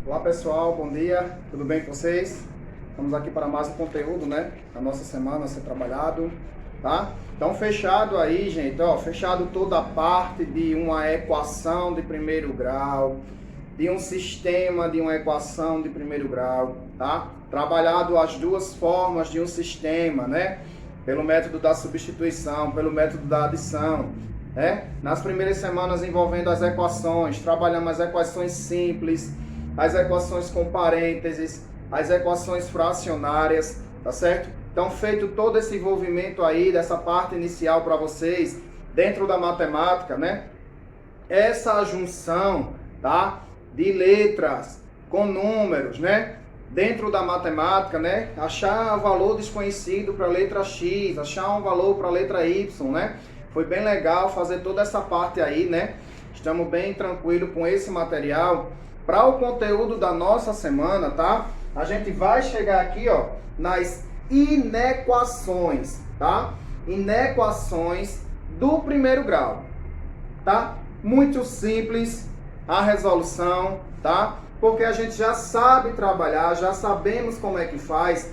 Olá pessoal, bom dia, tudo bem com vocês? Estamos aqui para mais um conteúdo, né? Da nossa semana a ser trabalhado, tá? Então fechado aí, gente, ó, fechado toda a parte de uma equação de primeiro grau, de um sistema de uma equação de primeiro grau, tá? Trabalhado as duas formas de um sistema, né? Pelo método da substituição, pelo método da adição, né? Nas primeiras semanas envolvendo as equações, trabalhamos as equações simples, as equações com parênteses, as equações fracionárias, tá certo? Então, feito todo esse envolvimento aí, dessa parte inicial para vocês, dentro da matemática, né? Essa junção, tá? De letras com números, né? Dentro da matemática, né? Achar valor desconhecido para a letra X, achar um valor para a letra Y, né? Foi bem legal fazer toda essa parte aí, né? Estamos bem tranquilos com esse material. Para o conteúdo da nossa semana, tá? A gente vai chegar aqui, ó, nas inequações, tá? Inequações do primeiro grau, tá? Muito simples a resolução, tá? Porque a gente já sabe trabalhar, já sabemos como é que faz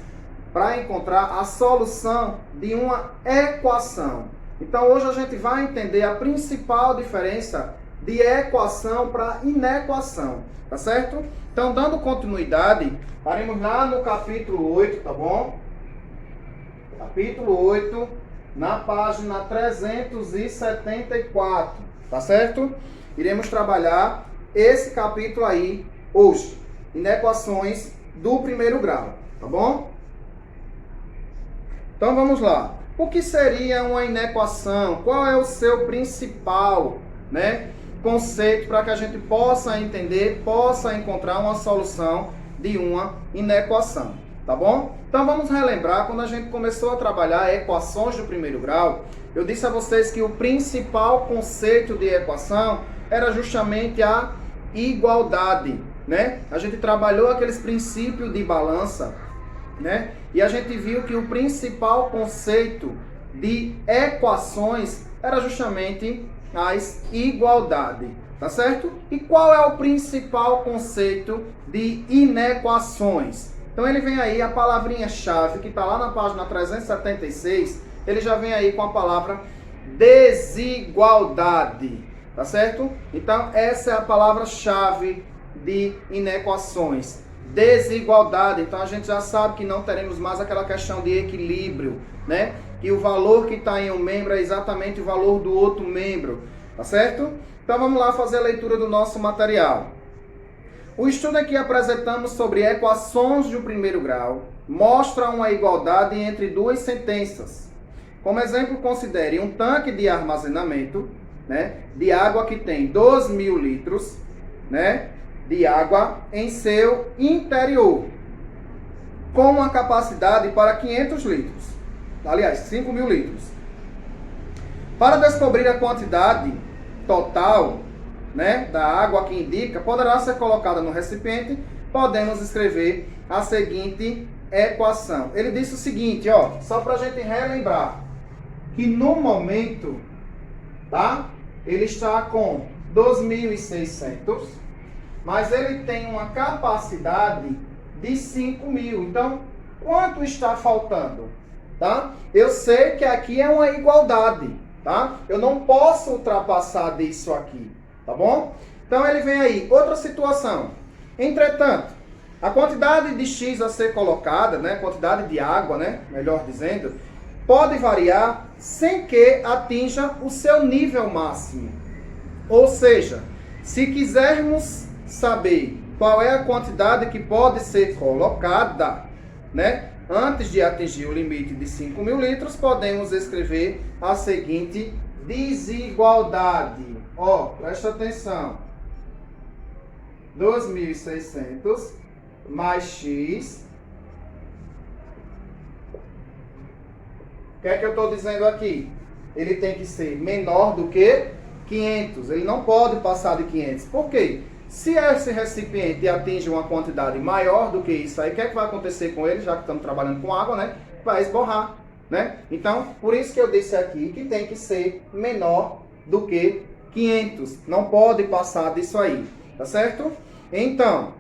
para encontrar a solução de uma equação. Então hoje a gente vai entender a principal diferença de equação para inequação, tá certo? Então, dando continuidade, estaremos lá no capítulo 8, tá bom? Capítulo 8, na página 374, tá certo? Iremos trabalhar esse capítulo aí hoje, inequações do primeiro grau, tá bom? Então, vamos lá. O que seria uma inequação? Qual é o seu principal, né, conceito para que a gente possa entender, possa encontrar uma solução de uma inequação, tá bom? Então vamos relembrar, quando a gente começou a trabalhar equações do primeiro grau, eu disse a vocês que o principal conceito de equação era justamente a igualdade, né? A gente trabalhou aqueles princípios de balança, né? E a gente viu que o principal conceito de equações era justamente as igualdades, tá certo? E qual é o principal conceito de inequações? Então ele vem aí, a palavrinha-chave, que está lá na página 376, ele já vem aí com a palavra desigualdade, tá certo? Então essa é a palavra-chave de inequações. Desigualdade, então a gente já sabe que não teremos mais aquela questão de equilíbrio, né? Que o valor que está em um membro é exatamente o valor do outro membro, tá certo? Então vamos lá fazer a leitura do nosso material. O estudo aqui apresentamos sobre equações de primeiro grau mostra uma igualdade entre duas sentenças. Como exemplo, considere um tanque de armazenamento, né, de água que tem 2.000 litros, né, de água em seu interior, com uma capacidade para 500 litros. Aliás, 5.000 litros. Para descobrir a quantidade total, né, da água que indica, poderá ser colocada no recipiente, podemos escrever a seguinte equação. Ele disse o seguinte, ó, só para a gente relembrar, que no momento, tá, ele está com 2.600, mas ele tem uma capacidade de 5.000. Então, quanto está faltando? Tá? Eu sei que aqui é uma igualdade, tá? Eu não posso ultrapassar disso aqui, tá bom? Então ele vem aí, outra situação. Entretanto, a quantidade de X a ser colocada, né, quantidade de água, né, melhor dizendo, pode variar sem que atinja o seu nível máximo. Ou seja, se quisermos saber qual é a quantidade que pode ser colocada, né, antes de atingir o limite de 5.000 litros, podemos escrever a seguinte desigualdade. Ó, presta atenção. 2.600 mais X. O que é que eu estou dizendo aqui? Ele tem que ser menor do que 500. Ele não pode passar de 500. Por quê? Se esse recipiente atinge uma quantidade maior do que isso aí, o que é que vai acontecer com ele, já que estamos trabalhando com água, né? Vai esborrar, né? Então, por isso que eu disse aqui que tem que ser menor do que 500. Não pode passar disso aí, tá certo? Então,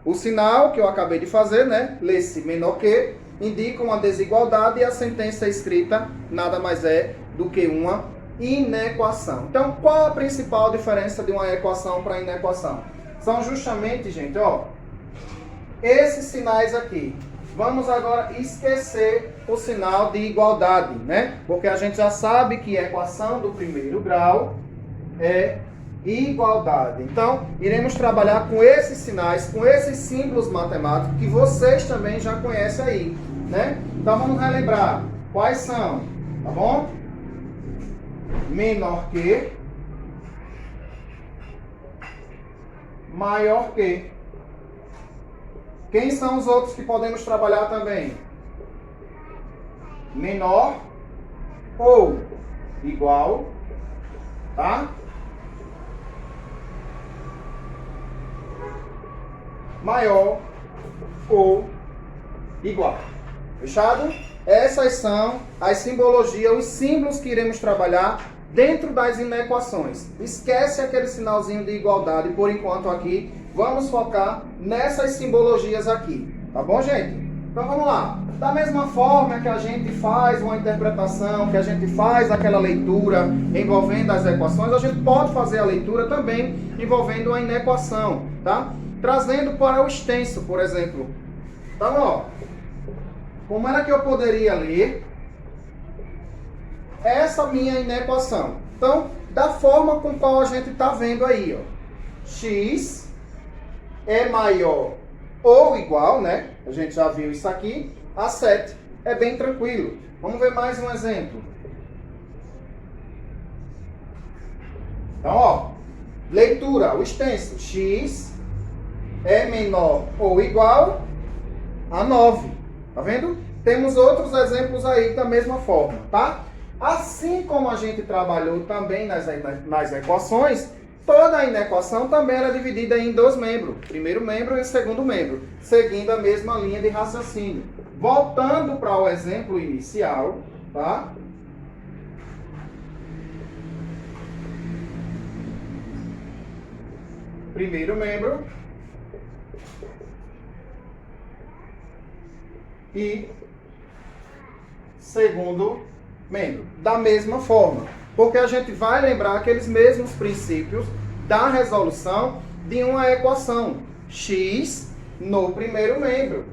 O sinal que eu acabei de fazer, né? Lê-se menor que, indica uma desigualdade e a sentença escrita nada mais é do que uma inequação. Então, qual a principal diferença de uma equação para inequação? São justamente, gente, ó, esses sinais aqui. Vamos agora esquecer o sinal de igualdade, né? Porque a gente já sabe que a equação do primeiro grau é igualdade. Então, iremos trabalhar com esses sinais, com esses símbolos matemáticos que vocês também já conhecem aí, né? Então, vamos relembrar quais são, tá bom? Menor que, maior que. Quem são os outros que podemos trabalhar também? Menor ou igual, tá? Maior ou igual. Fechado? Essas são as simbologias, os símbolos que iremos trabalhar dentro das inequações. Esquece aquele sinalzinho de igualdade por enquanto aqui. Vamos focar nessas simbologias aqui. Tá bom, gente? Então vamos lá. Da mesma forma que a gente faz uma interpretação, que a gente faz aquela leitura envolvendo as equações, a gente pode fazer a leitura também envolvendo uma inequação, tá? Trazendo para o extenso, por exemplo. Então, ó, como era que eu poderia ler essa minha inequação? Então, da forma com qual a gente está vendo aí, ó. X é maior ou igual, né? A gente já viu isso aqui, a 7. É bem tranquilo. Vamos ver mais um exemplo. Então, ó, leitura, o extenso. X é menor ou igual a 9. Tá vendo? Temos outros exemplos aí da mesma forma, tá? Assim como a gente trabalhou também nas equações, toda a inequação também era dividida em dois membros. Primeiro membro e segundo membro, seguindo a mesma linha de raciocínio. Voltando para o exemplo inicial, tá? Primeiro membro e segundo membro. Da mesma forma, porque a gente vai lembrar aqueles mesmos princípios da resolução de uma equação. X no primeiro membro,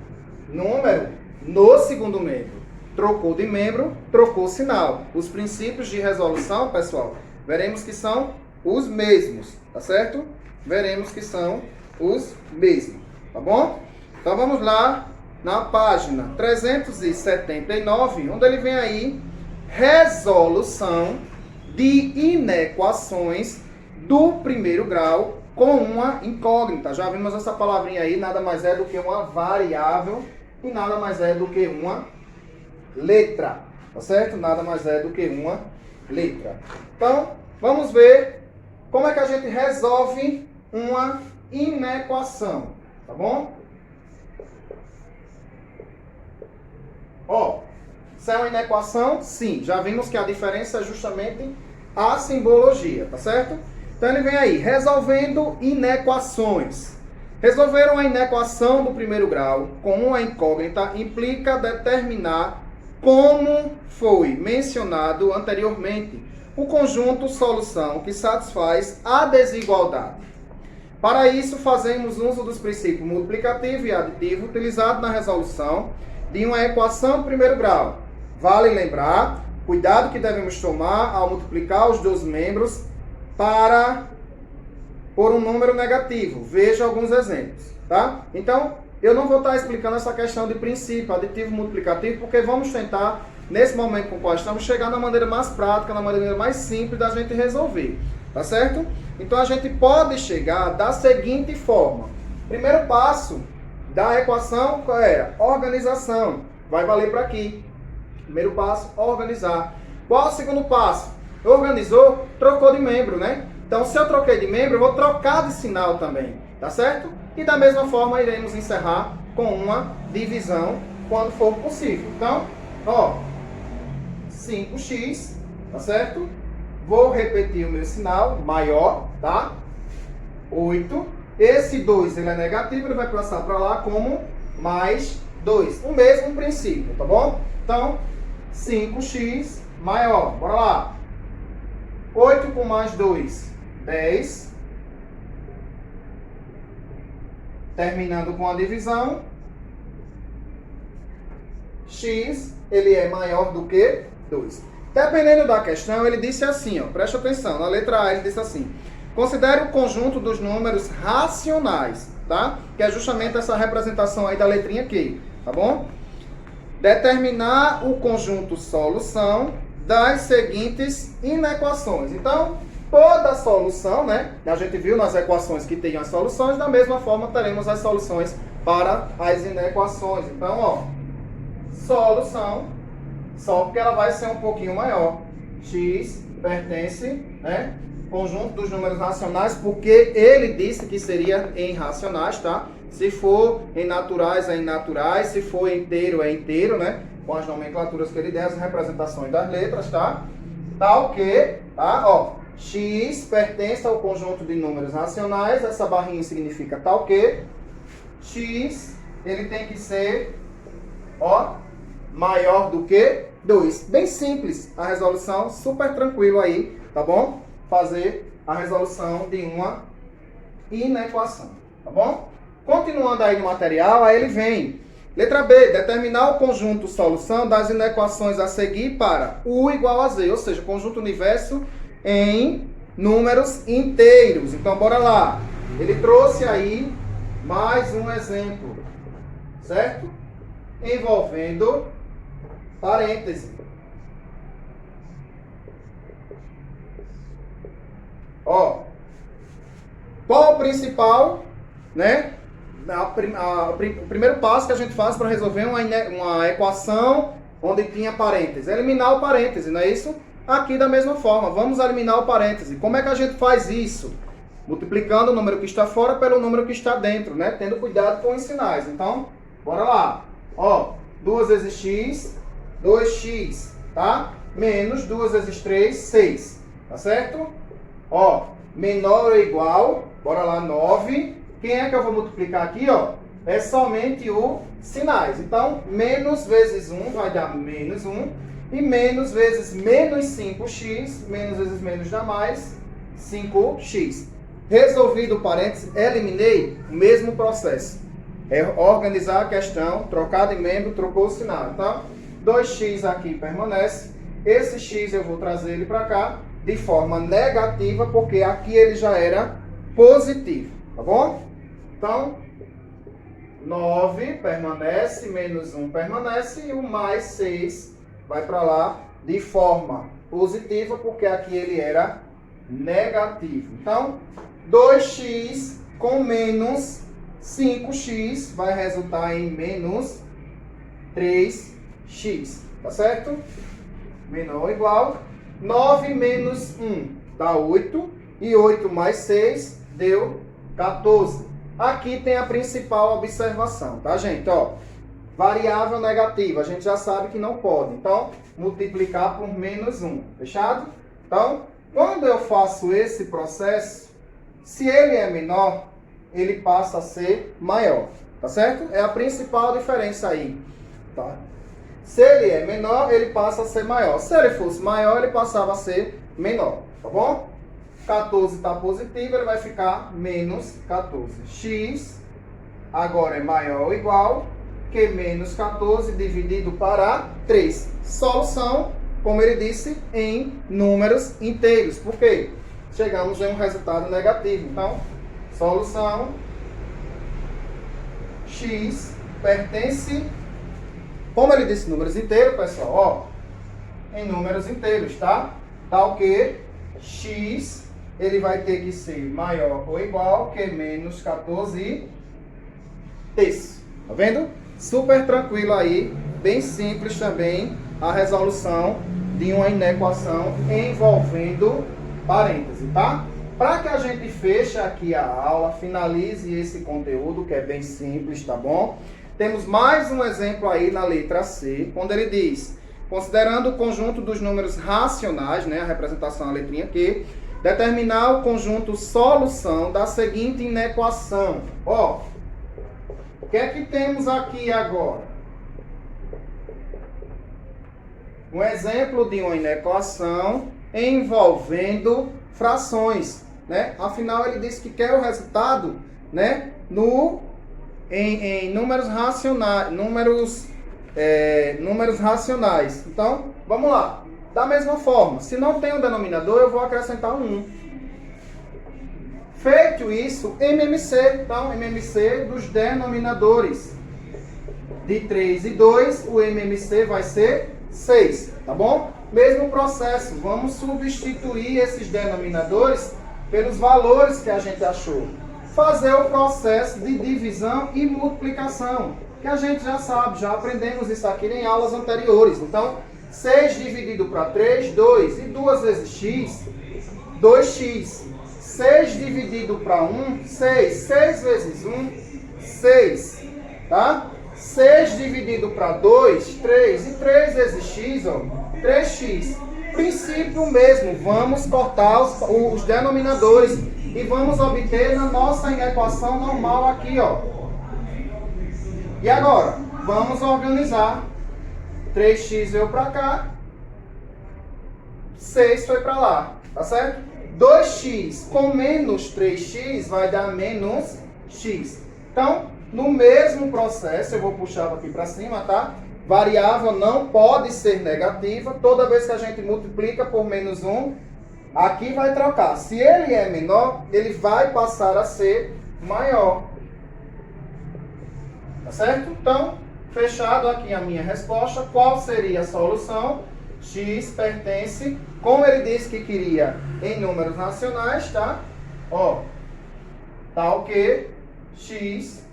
número no segundo membro. Trocou de membro, trocou sinal. Os princípios de resolução, pessoal, veremos que são os mesmos, tá certo? Veremos que são os mesmos, tá bom? Então vamos lá na página 379, onde ele vem aí, resolução de inequações do primeiro grau com uma incógnita. Já vimos essa palavrinha aí, nada mais é do que uma variável e nada mais é do que uma letra, tá certo? Nada mais é do que uma letra. Então, vamos ver como é que a gente resolve uma inequação, tá bom? Ó, se é uma inequação, sim, já vimos que a diferença é justamente a simbologia, tá certo? Então ele vem aí, resolvendo inequações. Resolver uma inequação do primeiro grau com uma incógnita implica determinar, como foi mencionado anteriormente, o conjunto solução que satisfaz a desigualdade. Para isso, fazemos uso dos princípios multiplicativo e aditivo utilizados na resolução de uma equação do primeiro grau. Vale lembrar, cuidado que devemos tomar ao multiplicar os dois membros por um número negativo. Veja alguns exemplos, tá? Então, eu não vou estar explicando essa questão de princípio aditivo multiplicativo, porque vamos tentar, nesse momento com o qual estamos, chegar na maneira mais prática, na maneira mais simples da gente resolver, tá certo? Então, a gente pode chegar da seguinte forma. Primeiro passo da equação, qual era? Organização. Vai valer para aqui. Primeiro passo, organizar. Qual o segundo passo? Organizou, trocou de membro, né? Então, se eu troquei de membro, eu vou trocar de sinal também, tá certo? E da mesma forma, iremos encerrar com uma divisão quando for possível. Então, ó, 5x, tá certo? Vou repetir o meu sinal, maior, tá? 8 Esse 2 ele é negativo, ele vai passar para lá como mais 2. O mesmo princípio, tá bom? Então, 5x maior. Bora lá. 8 com mais 2, 10. Terminando com a divisão. X, ele é maior do que 2. Dependendo da questão, ele disse assim, ó, preste atenção, na letra A ele disse assim: considere o conjunto dos números racionais, tá? Que é justamente essa representação aí da letrinha Q, tá bom? Determinar o conjunto solução das seguintes inequações. Então, toda solução, né? A gente viu nas equações que tem as soluções, da mesma forma teremos as soluções para as inequações. Então, ó, solução, só porque ela vai ser um pouquinho maior. X pertence, né? Conjunto dos números racionais, porque ele disse que seria em racionais, tá? Se for em naturais, é em naturais. Se for inteiro, é inteiro, né? Com as nomenclaturas que ele der, as representações das letras, tá? Tal que, tá? Ó, X pertence ao conjunto de números racionais. Essa barrinha significa tal que. X, ele tem que ser, ó, maior do que 2. Bem simples a resolução, super tranquilo aí, tá bom? Fazer a resolução de uma inequação, tá bom? Continuando aí no material, aí ele vem. Letra B, determinar o conjunto solução das inequações a seguir para U igual a Z, ou seja, conjunto universo em números inteiros. Então, bora lá. Ele trouxe aí mais um exemplo, certo? Envolvendo parêntese. Ó, qual o principal, né? O primeiro passo que a gente faz para resolver uma equação onde tinha parêntese? Eliminar o parêntese, não é isso? Aqui da mesma forma, vamos eliminar o parêntese. Como é que a gente faz isso? Multiplicando o número que está fora pelo número que está dentro, né? Tendo cuidado com os sinais. Então, bora lá. Ó, 2 vezes x, 2x, tá? Menos 2 vezes 3, 6. Tá certo? Ó, menor ou igual, bora lá, 9. Quem é que eu vou multiplicar aqui, ó? É somente o sinais. Então, menos vezes 1 vai dar menos 1. E menos vezes menos 5x, menos vezes menos dá mais 5x. Resolvido o parênteses, eliminei o mesmo processo. É organizar a questão, trocar de membro, trocou o sinal. Então, 2x aqui permanece. Esse x eu vou trazer ele para cá de forma negativa, porque aqui ele já era positivo, tá bom? Então, 9 permanece, menos 1 permanece e o mais 6 vai para lá de forma positiva, porque aqui ele era negativo. Então, 2x com menos 5x vai resultar em menos 3x, tá certo? Menor ou igual. 9 menos 1 dá 8. E 8 mais 6 deu 14. Aqui tem a principal observação, tá, gente? Ó, variável negativa, a gente já sabe que não pode. Então, multiplicar por menos 1. Fechado? Então, quando eu faço esse processo, se ele é menor, ele passa a ser maior. Tá certo? É a principal diferença aí. Tá? Se ele é menor, ele passa a ser maior. Se ele fosse maior, ele passava a ser menor. Tá bom? 14 está positivo, ele vai ficar menos 14. X agora é maior ou igual que menos 14 dividido para 3. Solução, como ele disse, em números inteiros. Por quê? Chegamos em um resultado negativo. Então, solução x pertence, como ele disse, números inteiros, pessoal, ó, em números inteiros, tá? Tal que x, ele vai ter que ser maior ou igual que menos 14 terços. Tá vendo? Super tranquilo aí, bem simples também a resolução de uma inequação envolvendo parêntese, tá? Para que a gente feche aqui a aula, finalize esse conteúdo que é bem simples, tá bom? Temos mais um exemplo aí na letra C, quando ele diz: considerando o conjunto dos números racionais, né, a representação da letrinha Q, Determinar o conjunto solução da seguinte inequação. Ó, o que é que temos aqui agora? Um exemplo de uma inequação envolvendo frações, né? Afinal, ele disse que quer o resultado, né, em números racionais, números racionais. Então, vamos lá. Da mesma forma, se não tem um denominador, eu vou acrescentar um 1. Feito isso, MMC. Então, MMC dos denominadores. De 3 e 2, o MMC vai ser 6, tá bom? Mesmo processo, vamos substituir esses denominadores pelos valores que a gente achou. Fazer o processo de divisão e multiplicação, que a gente já sabe, já aprendemos isso aqui em aulas anteriores. Então, 6 dividido para 3, 2. E 2 vezes x, 2x. 6 dividido para 1, 6. 6 vezes 1, 6. Tá? 6 dividido para 2, 3. E 3 vezes x, ó, 3x. Princípio mesmo. Vamos cortar os denominadores e vamos obter na nossa equação normal aqui, ó. E agora, vamos organizar. 3x veio para cá, 6 foi para lá, tá certo? 2x com menos 3x vai dar menos x. Então, no mesmo processo, eu vou puxar aqui para cima, tá? Variável não pode ser negativa. Toda vez que a gente multiplica por menos 1, aqui vai trocar. Se ele é menor, ele vai passar a ser maior. Tá certo? Então, fechado aqui a minha resposta. Qual seria a solução? X pertence, como ele disse que queria em números racionais, tá? Ó, tal que x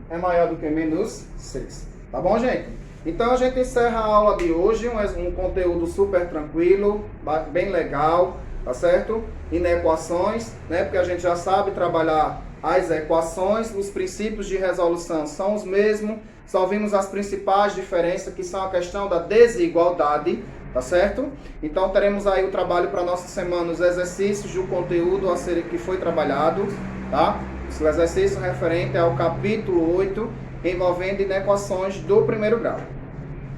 é maior do que menos 6. Tá bom, gente? Então a gente encerra a aula de hoje, um conteúdo super tranquilo, bem legal, tá certo? Inequações, né? Porque a gente já sabe trabalhar as equações, os princípios de resolução são os mesmos, só vimos as principais diferenças, que são a questão da desigualdade, tá certo? Então teremos aí o trabalho para nossa semana, os exercícios do conteúdo a ser que foi trabalhado, tá? O exercício referente ao capítulo 8, envolvendo inequações do primeiro grau. Tá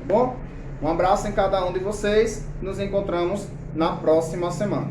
bom? Um abraço em cada um de vocês, nos encontramos na próxima semana.